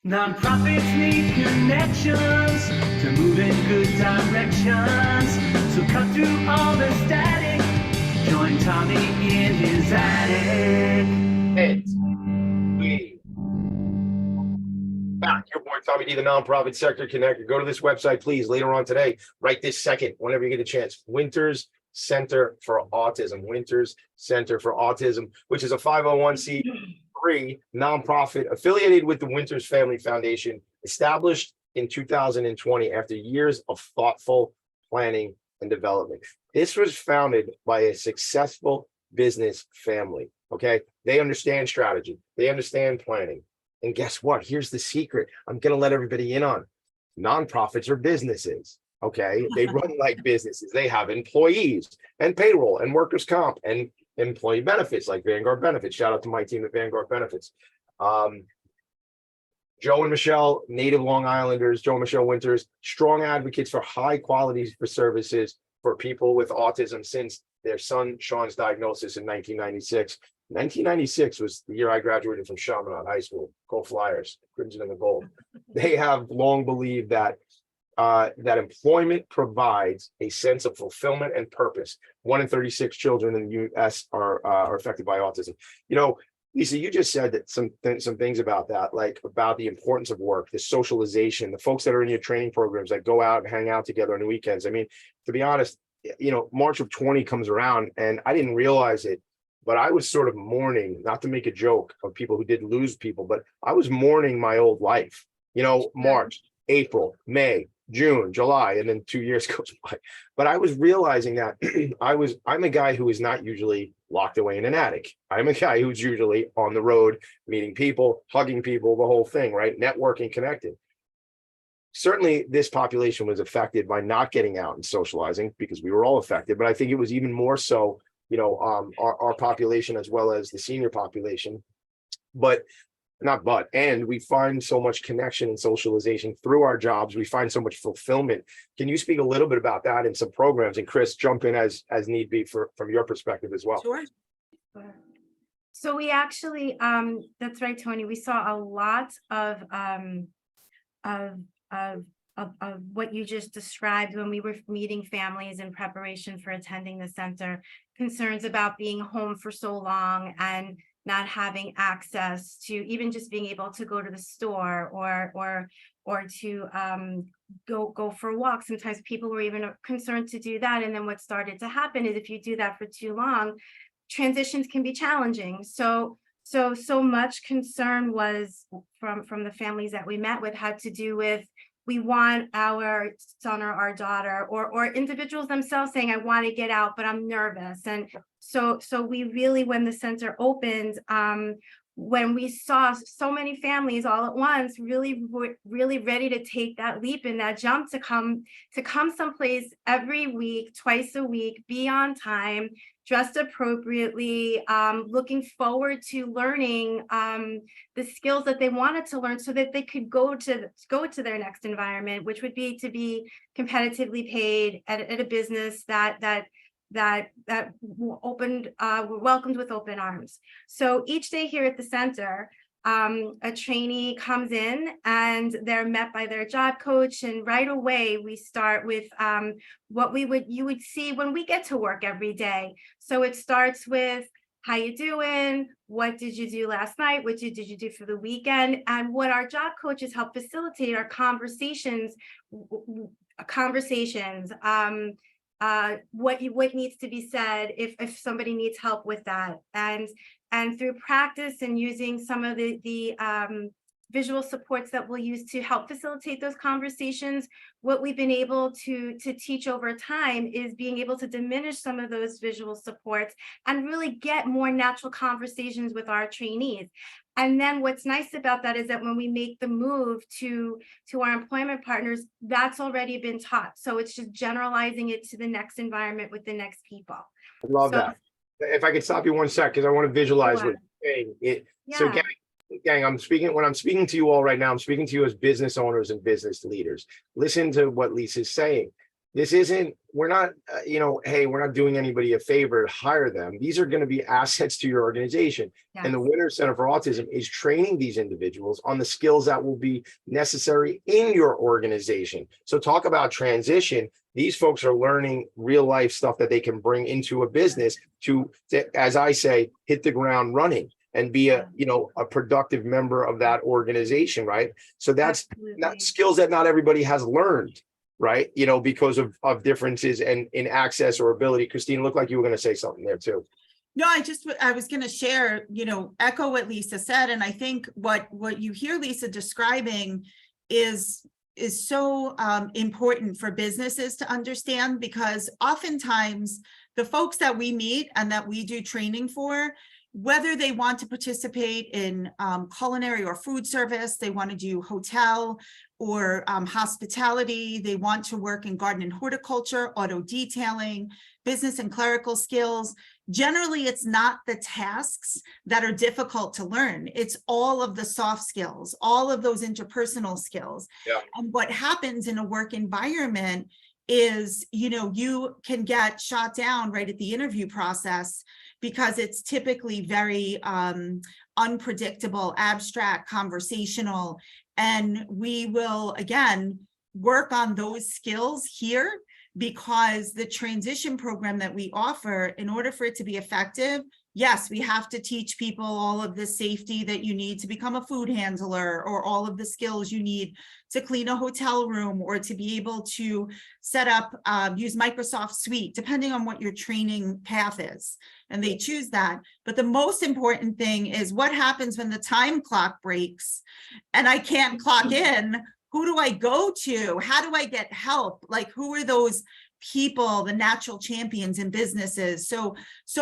Nonprofits need connections to move in good directions. So cut through all the static. Join Tommy in his attic. And we back. Your boy Tommy D, the nonprofit sector connector. Go to this website, please, later on today, right this second, whenever you get a chance. Winters Center for Autism, Winters Center for Autism, which is a 501c3 nonprofit affiliated with the Winters Family Foundation, established in 2020 after years of thoughtful planning and development. This was founded by a successful business family. Okay. They understand strategy, they understand planning. And guess what? Here's the secret I'm going to let everybody in on. Nonprofits are businesses. Okay. They run like businesses. They have employees and payroll and workers' comp and employee benefits like Vanguard Benefits. Shout out to my team at Vanguard Benefits. Joe and Michelle, native Long Islanders, Joe and Michelle Winters, strong advocates for high quality for services for people with autism since their son Sean's diagnosis in 1996. 1996 was the year I graduated from Chaminade High School. Go Flyers, crimson and the gold. They have long believed that that employment provides a sense of fulfillment and purpose. 1 in 36 children in the U.S. are affected by autism. You know, Lisa, you just said that some things about that, like about the importance of work, the socialization, the folks that are in your training programs that go out and hang out together on the weekends. I mean, to be honest, you know, March of 20 comes around and I didn't realize it, but I was sort of mourning, not to make a joke of people who did lose people, but I was mourning my old life. You know, March, April, May, June, July, and then 2 years goes by. But I was realizing that I'm a guy who is not usually locked away in an attic. I'm a guy who's usually on the road, meeting people, hugging people, the whole thing, right? Networking, connected. Certainly this population was affected by not getting out and socializing because we were all affected, but I think it was even more so, you know, our population as well as the senior population. And we find so much connection and socialization through our jobs. We find so much fulfillment. Can you speak a little bit about that in some programs? And Chris, jump in as need be from your perspective as well. Sure. So we actually, that's right, Tony. We saw a lot of what you just described when we were meeting families in preparation for attending the center. Concerns about being home for so long and not having access to even just being able to go to the store or to go for a walk. Sometimes people were even concerned to do that. And then what started to happen is if you do that for too long, transitions can be challenging. So much concern was from the families that we met with had to do with, we want our son or our daughter or individuals themselves saying, I want to get out, but I'm nervous. And so we really, when the center opened, when we saw so many families all at once, really ready to take that leap and that jump to come someplace every week, twice a week, be on time, dressed appropriately, looking forward to learning the skills that they wanted to learn so that they could go to their next environment, which would be to be competitively paid at a business that welcomed with open arms. So each day here at the center, a trainee comes in and they're met by their job coach, and right away we start with what you would see when we get to work every day. So it starts with, how you doing? What did you do last night? What did you do for the weekend? And what our job coaches help facilitate are conversations, what needs to be said if somebody needs help with that, and through practice and using some of the visual supports that we'll use to help facilitate those conversations, what we've been able to teach over time is being able to diminish some of those visual supports and really get more natural conversations with our trainees. And then what's nice about that is that when we make the move to our employment partners, that's already been taught. So it's just generalizing it to the next environment with the next people. I love that. If I could stop you 1 sec, because I want to visualize what you're saying. So gang, when I'm speaking to you all right now, I'm speaking to you as business owners and business leaders. Listen to what Lisa's saying. This isn't, we're not, hey, we're not doing anybody a favor to hire them. These are going to be assets to your organization. Yes. And the Winters Center for Autism is training these individuals on the skills that will be necessary in your organization. So talk about transition. These folks are learning real life stuff that they can bring into a business to, as I say, hit the ground running and be a productive member of that organization, right? So that's not skills that not everybody has learned. right? You know, because of differences and in access or ability. Christine, looked like you were going to say something there too. No, I was going to share, echo what Lisa said. And I think what you hear Lisa describing is so important for businesses to understand, because oftentimes the folks that we meet and that we do training for, whether they want to participate in culinary or food service, they want to do hotel or hospitality, they want to work in garden and horticulture, auto detailing, business and clerical skills. Generally, it's not the tasks that are difficult to learn. It's all of the soft skills, all of those interpersonal skills. Yeah. And what happens in a work environment is, you can get shot down right at the interview process because it's typically very unpredictable, abstract, conversational. And we will, again, work on those skills here, because the transition program that we offer, in order for it to be effective, yes, we have to teach people all of the safety that you need to become a food handler, or all of the skills you need to clean a hotel room, or to be able to set up, use Microsoft Suite, depending on what your training path is. And they choose that. But the most important thing is what happens when the time clock breaks and I can't clock in. Who do I go to? How do I get help? Like, who are those people, the natural champions in businesses? So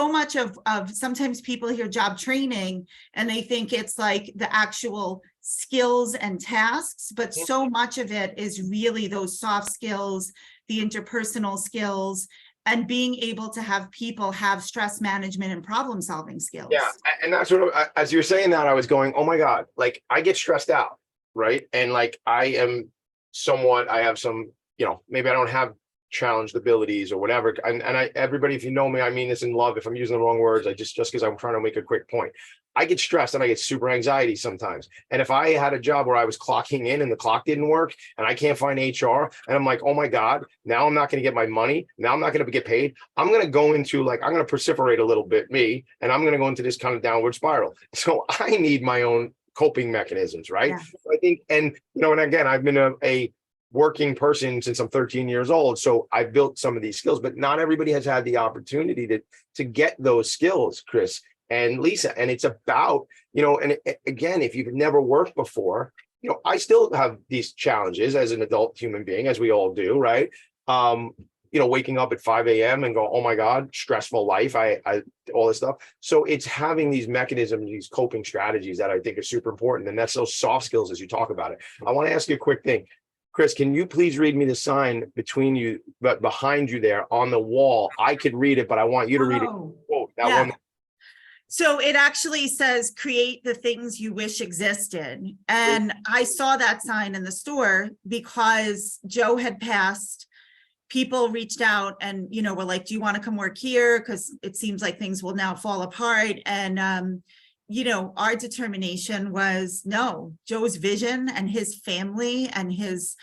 much of sometimes people hear job training and they think it's like the actual skills and tasks, but so much of it is really those soft skills, the interpersonal skills, and being able to have people have stress management and problem solving skills. Yeah. And that's what, as you're saying that, I was going, oh my God, like I get stressed out. Right. And like, I have some, maybe I don't have challenged abilities or whatever. And everybody, if you know me, I mean this in love. If I'm using the wrong words, just because I'm trying to make a quick point, I get stressed and I get super anxiety sometimes. And if I had a job where I was clocking in and the clock didn't work and I can't find HR and I'm like, oh my God, now I'm not going to get my money. Now I'm not going to get paid. I'm going to go into I'm going to precipitate a little bit, and I'm going to go into this kind of downward spiral. So I need my own coping mechanisms, right? Yeah. I think, and again, I've been a working person since I'm 13 years old, so I've built some of these skills, but not everybody has had the opportunity to get those skills, Chris and Lisa. And it's about, and again, if you've never worked before, I still have these challenges as an adult human being, as we all do, right? Waking up at 5 a.m. and go, oh my God, stressful life, I all this stuff. So it's having these mechanisms, these coping strategies that I think are super important. And that's those soft skills as you talk about it. I want to ask you a quick thing. Chris, can you please read me the sign between you, but behind you there on the wall? I could read it, but I want you to read it. Quote, that yeah. one. So it actually says, create the things you wish existed. And I saw that sign in the store because Joe had passed. People reached out and, were like, do you want to come work here? Because it seems like things will now fall apart. And, our determination was no. Joe's vision and his family and his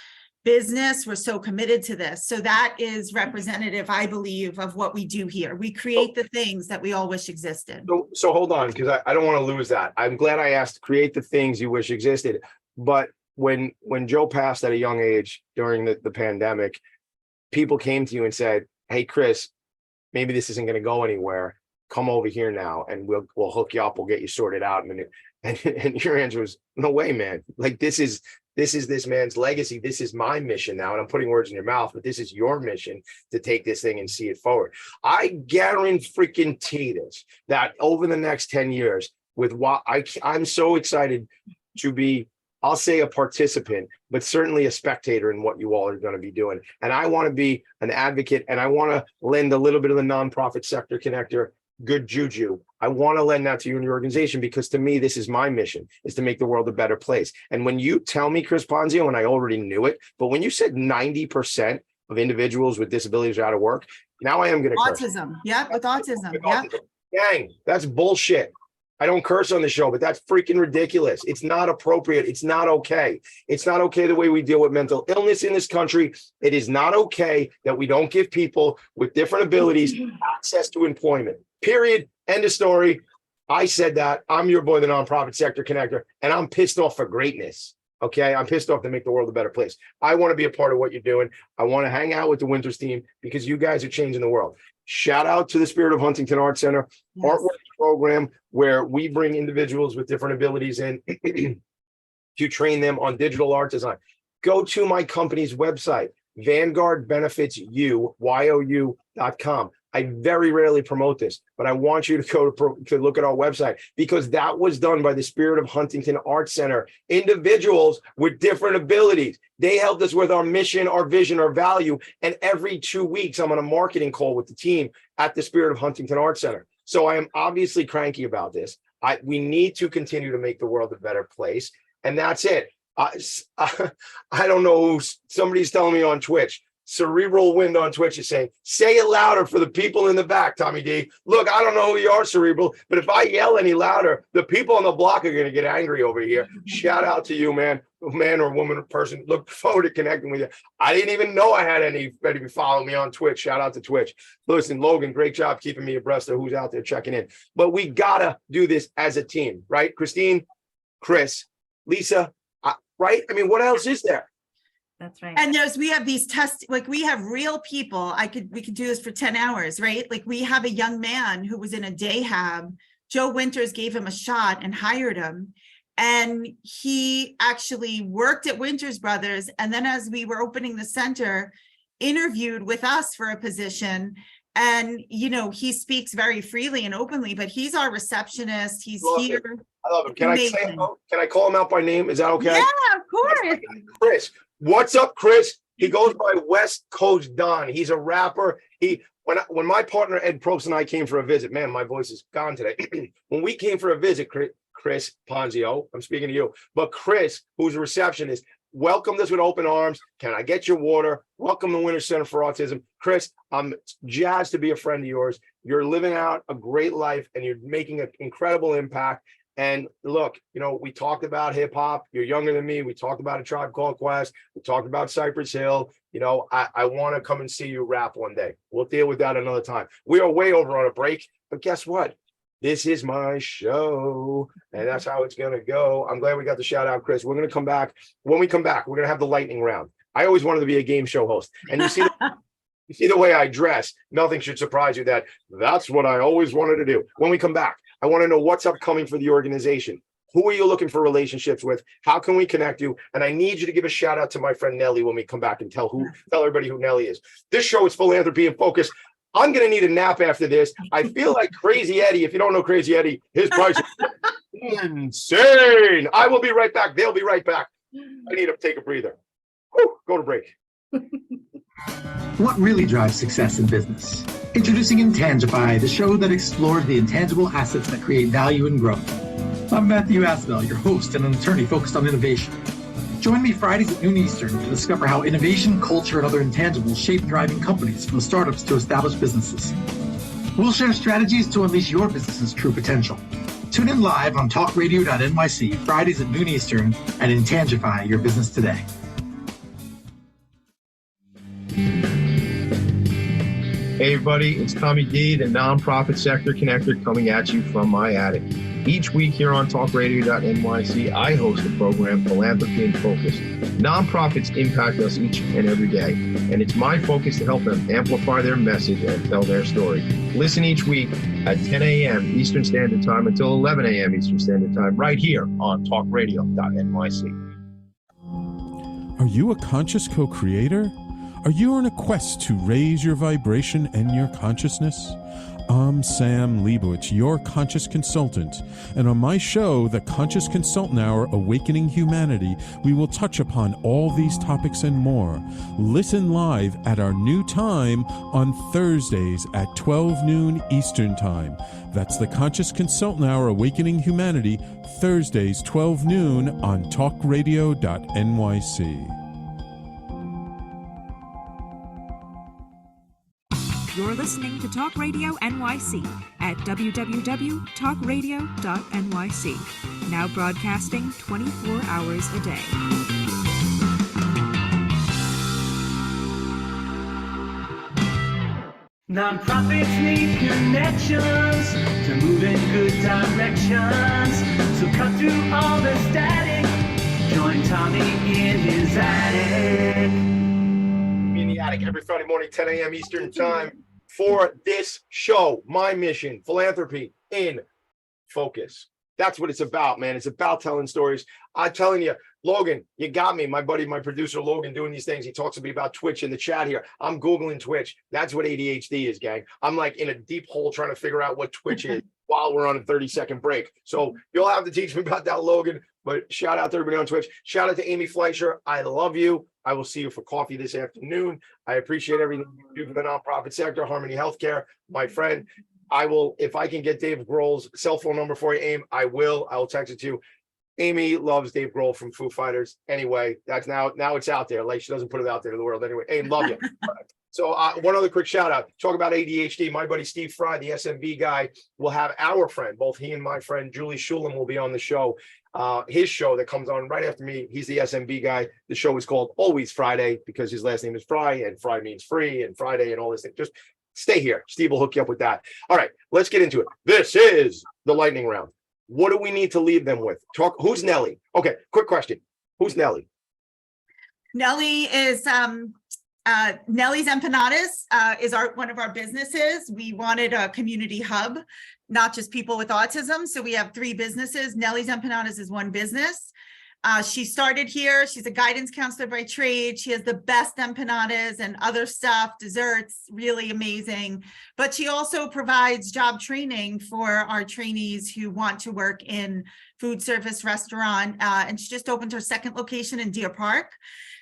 business were so committed to this. So that is representative, I believe, of what we do here. We create the things that we all wish existed. So hold on, because I don't want to lose that. I'm glad I asked, create the things you wish existed. But when Joe passed at a young age during the pandemic, people came to you and said, hey, Chris, maybe this isn't going to go anywhere. Come over here now and we'll hook you up. We'll get you sorted out. And your answer was, no way, man. Like, this is this man's legacy. This is my mission now. And I'm putting words in your mouth, but this is your mission to take this thing and see it forward. I guarantee this, that over the next 10 years, with what I'm so excited to be, I'll say a participant, but certainly a spectator in what you all are going to be doing. And I want to be an advocate, and I want to lend a little bit of the nonprofit sector connector, good juju. I want to lend that to you and your organization, because to me, this is my mission, is to make the world a better place. And when you tell me, Chris Ponzio, and I already knew it, but when you said 90% of individuals with disabilities are out of work, now I am going to autism. Yeah, with autism. Yeah. Gang, that's bullshit. I don't curse on the show, but that's freaking ridiculous. It's not appropriate. It's not okay. It's not okay the way we deal with mental illness in this country. It is not okay that we don't give people with different abilities access to employment. Period. End of story. I said that. I'm your boy, the nonprofit sector connector, and I'm pissed off for greatness. Okay. I'm pissed off to make the world a better place. I want to be a part of what you're doing. I want to hang out with the Winters team because you guys are changing the world. Shout out to the Spirit of Huntington Art Center artwork program, where we bring individuals with different abilities in to train them on digital art design. Go to my company's website, vanguardbenefitsyou.com. I very rarely promote this, but I want you to go to look at our website, because that was done by the Spirit of Huntington Art Center, individuals with different abilities. They helped us with our mission, our vision, our value. And every 2 weeks, I'm on a marketing call with the team at the Spirit of Huntington Art Center. So I am obviously cranky about this. We need to continue to make the world a better place. And that's it. I don't know, somebody's telling me on Twitch, Cerebral Wind on Twitch is saying, say it louder for the people in the back, Tommy D. Look, I don't know who you are, Cerebral, but if I yell any louder, the people on the block are going to get angry over here. Shout out to you, man or woman or person. Look forward to connecting with you. I didn't even know I had anybody follow me on Twitch. Shout out to Twitch. Listen, Logan, great job keeping me abreast of who's out there checking in. But we got to do this as a team, right? Christine, Chris, Lisa, right? I mean, what else is there? That's right. And we have these tests, like we have real people. We could do this for 10 hours, right? Like we have a young man who was in a day hab. Joe Winters gave him a shot and hired him. And he actually worked at Winters Brothers. And then as we were opening the center, interviewed with us for a position. And, he speaks very freely and openly, but he's our receptionist. He's here. I love him. Can I call him out by name? Is that okay? Yeah, of course. Chris. What's up, Chris? He goes by West Coast Don. He's a rapper. When my partner Ed Probst and I came for a visit, man, my voice is gone today. When we came for a visit, Chris Ponzio, I'm speaking to you, but Chris, who's a receptionist, welcomed us with open arms. Can I get your water? Welcome to Winters Center for Autism. Chris, I'm jazzed to be a friend of yours. You're living out a great life and you're making an incredible impact. And look, we talked about hip hop. You're younger than me. We talked about A Tribe Called Quest. We talked about Cypress Hill. I want to come and see you rap one day. We'll deal with that another time. We are way over on a break, but guess what? This is my show, and that's how it's going to go. I'm glad we got the shout out, Chris. We're going to come back. When we come back, we're going to have the lightning round. I always wanted to be a game show host. And you see the way I dress. Nothing should surprise you that's what I always wanted to do. When we come back, I want to know what's upcoming for the organization. Who are you looking for relationships with? How can we connect you? And I need you to give a shout out to my friend Nelly when we come back and tell everybody who Nelly is. This show is Philanthropy and Focus. I'm going to need a nap after this. I feel like Crazy Eddie. If you don't know Crazy Eddie, his price is insane. I will be right back. They'll be right back. I need to take a breather. Whew, go to break. What really drives success in business? Introducing Intangify, the show that explores the intangible assets that create value and growth. I'm Matthew Asbell, your host and an attorney focused on innovation. Join me Fridays at noon Eastern to discover how innovation, culture, and other intangibles shape thriving companies, from startups to established businesses. We'll share strategies to unleash your business's true potential. Tune in live on talkradio.nyc, Fridays at noon Eastern, and Intangify your business today. Hey everybody, it's Tommy D, the nonprofit sector connector, coming at you from my attic. Each week here on talkradio.nyc, I host the program Philanthropy and Focus. Nonprofits impact us each and every day, and it's my focus to help them amplify their message and tell their story. Listen each week at 10 a.m. Eastern Standard Time until 11 a.m. Eastern Standard Time, right here on talkradio.nyc. Are you a conscious co-creator? Are you on a quest to raise your vibration and your consciousness? I'm Sam Leibowitz, your conscious consultant, and on my show, The Conscious Consultant Hour, Awakening Humanity, we will touch upon all these topics and more. Listen live at our new time on Thursdays at 12 noon Eastern Time. That's The Conscious Consultant Hour, Awakening Humanity, Thursdays 12 noon on talkradio.nyc. You're listening to Talk Radio NYC at www.talkradio.nyc. Now broadcasting 24 hours a day. Nonprofits need connections to move in good directions. So cut through all the static. Join Tommy in his attic. In the attic every Friday morning, 10 a.m. Eastern time for this show. My mission, philanthropy in focus. That's what it's about, man. It's about telling stories. I'm telling you, Logan, you got me. My buddy, my producer, Logan, doing these things. He talks to me about Twitch in the chat here. I'm Googling Twitch. That's what ADHD is, gang. I'm like in a deep hole trying to figure out what Twitch is while we're on a 30-second break. So you'll have to teach me about that, Logan. But shout out to everybody on Twitch. Shout out to Amy Fleischer. I love you. I will see you for coffee this afternoon. I appreciate everything you do for the nonprofit sector, Harmony Healthcare, my friend. I will, if I can get Dave Grohl's cell phone number for you, Aim, I will text it to you. Amy loves Dave Grohl from Foo Fighters. Anyway, that's now it's out there. Like, she doesn't put it out there to the world anyway. Aim, love you. So one other quick shout out. Talk about ADHD. My buddy Steve Fry, the SMB guy, will have our friend, both he and my friend Julie Shulam will be on the show. His show that comes on right after me. He's the SMB guy. The show is called Always Friday because his last name is Fry, and Fry means free, and Friday and all this thing. Just stay here. Steve will hook you up with that. All right, let's get into it. This is the lightning round. What do we need to leave them with? Who's Nellie? Okay, quick question. Who's Nellie? Nellie is Nellie's Empanadas is one of our businesses. We wanted a community hub, not just people with autism. So we have 3 businesses. Nellie's Empanadas is one business. She started here. She's a guidance counselor by trade. She has the best empanadas and other stuff, desserts, really amazing. But she also provides job training for our trainees who want to work in food service, restaurant. And she just opened her 2nd location in Deer Park.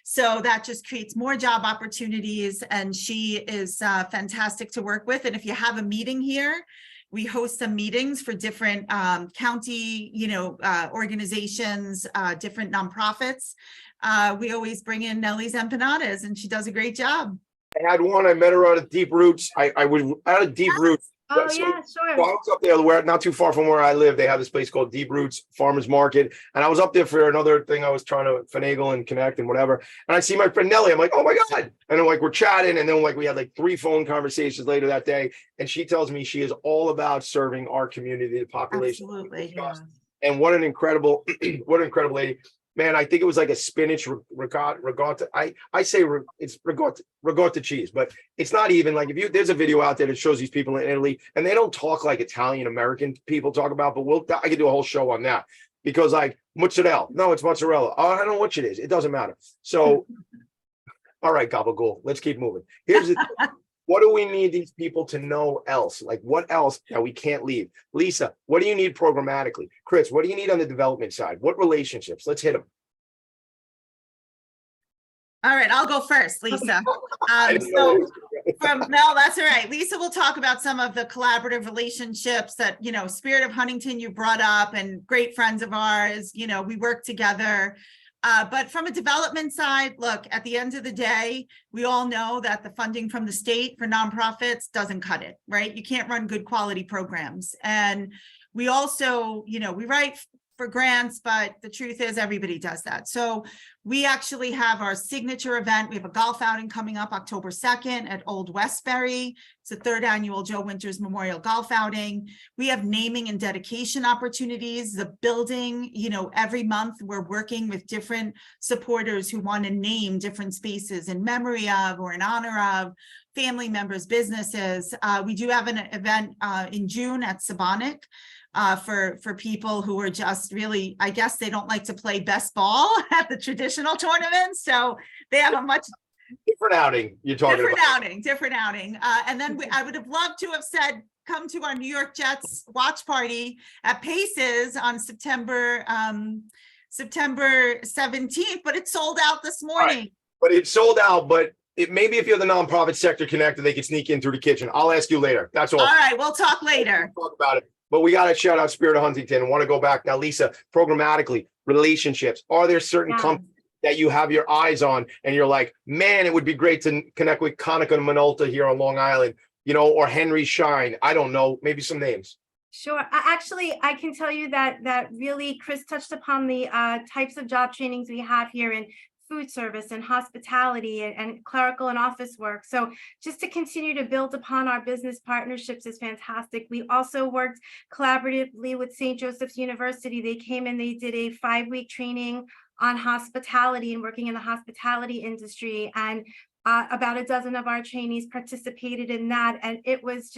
So that just creates more job opportunities. And she is fantastic to work with. And if you have a meeting here, we host some meetings for different county, organizations, different nonprofits. We always bring in Nellie's Empanadas, and she does a great job. I had one. I met her out of Deep Roots. I was out of Deep Roots. Oh, So- yeah, sure. So I was up there, where not too far from where I live. They have this place called Deep Roots Farmers Market, and I was up there for another thing. I was trying to finagle and connect and whatever. And I see my friend Nellie. I'm like, oh my god! And then we're chatting, and then we had 3 phone conversations later that day. And she tells me she is all about serving our community, the population. Absolutely, yeah. And what an incredible, lady. Man, I think it was like a spinach ricotta. I say it's ricotta cheese, but it's not even like there's a video out there that shows these people in Italy, and they don't talk like Italian American people talk about, but I could do a whole show on that, because mozzarella. No, it's mozzarella. Oh, I don't know which it is. It doesn't matter. So, all right, gabagool. Let's keep moving. Here's the what do we need these people to know else? Like, what else that we can't leave? Lisa, what do you need programmatically? Chris, what do you need on the development side? What relationships? Let's hit them. All right, I'll go first, Lisa. No, That's all right. Lisa will talk about some of the collaborative relationships that, Spirit of Huntington you brought up, and great friends of ours, we work together. But from a development side, look, at the end of the day, we all know that the funding from the state for nonprofits doesn't cut it, right? You can't run good quality programs. And we also, we write for grants, but the truth is everybody does that. So we actually have our signature event. We have a golf outing coming up October 2nd at Old Westbury. It's the 3rd annual Joe Winters Memorial Golf Outing. We have naming and dedication opportunities. The building, every month we're working with different supporters who want to name different spaces in memory of or in honor of family members, businesses. We do have an event in June at Sabonic. For people who are just really, I guess they don't like to play best ball at the traditional tournaments. So they have a much different outing. You're talking about different outing. And then I would have loved to have said, come to our New York Jets watch party at Paces on September 17th, but it sold out this morning. Right. But it's sold out, but maybe if you're the nonprofit sector connected, they can sneak in through the kitchen. I'll ask you later. That's all. All right, we'll talk later. We'll talk about it. But we got to shout out Spirit of Huntington. I want to go back now, Lisa, programmatically, relationships. Are there certain companies that you have your eyes on and you're like, man, it would be great to connect with Konica Minolta here on Long Island, or Henry Schein? I don't know, maybe some names. Sure. Actually, I can tell you that really Chris touched upon the types of job trainings we have here in food service and hospitality and clerical and office work. So just to continue to build upon our business partnerships is fantastic. We also worked collaboratively with St. Joseph's University. They came and they did a 5-week training on hospitality and working in the hospitality industry. And about a dozen of our trainees participated in that. And it was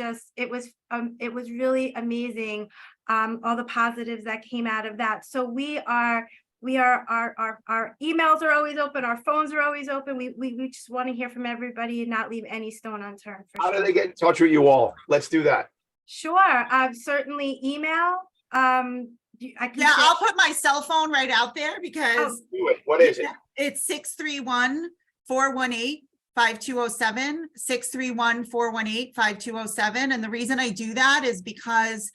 really amazing, all the positives that came out of that. So our emails are always open, our phones are always open. We just want to hear from everybody and not leave any stone unturned. How do they get in touch with you all? Let's do that. Sure, certainly email. I'll put my cell phone right out there because do it. What is it? It's 631-418-5207, 631-418-5207. And the reason I do that is because,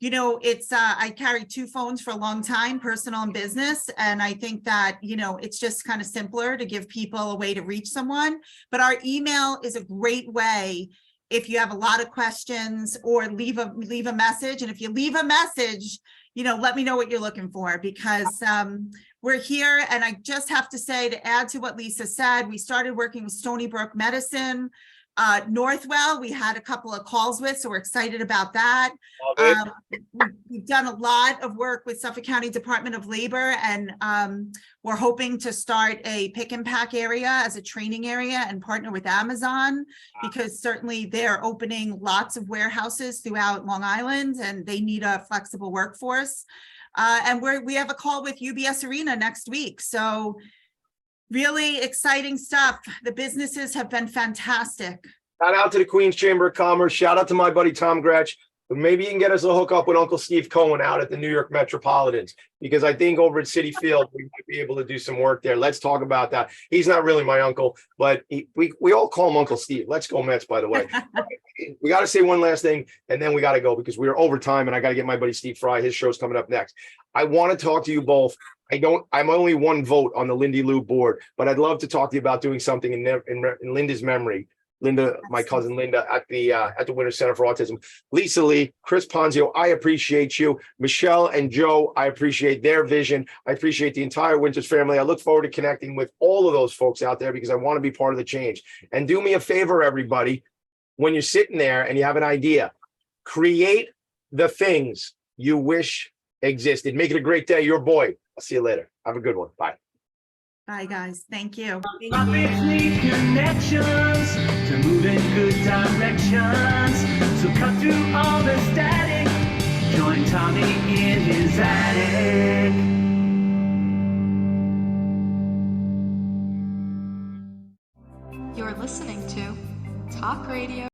you know, it's I carried two phones for a long time, personal and business. And I think that, you know, it's just kind of simpler to give people a way to reach someone. But our email is a great way if you have a lot of questions, or leave a message. And if you leave a message, you know, let me know what you're looking for, because we're here. And I just have to say, to add to what Lisa said, we started working with Stony Brook Medicine. Northwell, we had a couple of calls with, so we're excited about that. We've done a lot of work with Suffolk County Department of Labor, and we're hoping to start a pick and pack area as a training area and partner with Amazon, because certainly they're opening lots of warehouses throughout Long Island and they need a flexible workforce. And we have a call with UBS Arena next week. So really exciting stuff. The businesses have been fantastic. Shout out to the Queens Chamber of Commerce. Shout out to my buddy Tom Gretsch. Maybe you can get us a hook up with Uncle Steve Cohen out at the New York Metropolitans, because I think over at Citi Field we might be able to do some work there. Let's talk about that. He's not really my uncle, but we all call him Uncle Steve. Let's go Mets, by the way. We got to say one last thing, and then we got to go, because we're over time, and I got to get my buddy Steve Fry. His show's coming up next. I want to talk to you both. I'm only one vote on the Lindy Lou board, but I'd love to talk to you about doing something in Linda's memory. Linda, my cousin Linda, at the Winter Center for Autism. Lisa Lee, Chris Ponzio, I appreciate you. Michelle and Joe, I appreciate their vision. I appreciate the entire Winters family. I look forward to connecting with all of those folks out there, because I want to be part of the change. And do me a favor, everybody, when you're sitting there and you have an idea, create the things you wish existed. Make it a great day. Your boy. I'll see you later. Have a good one. Bye. Bye, guys. Thank you. Topics need connections to move in good directions. So cut through all the static. Join Tommy in his attic. You're listening to Talk Radio.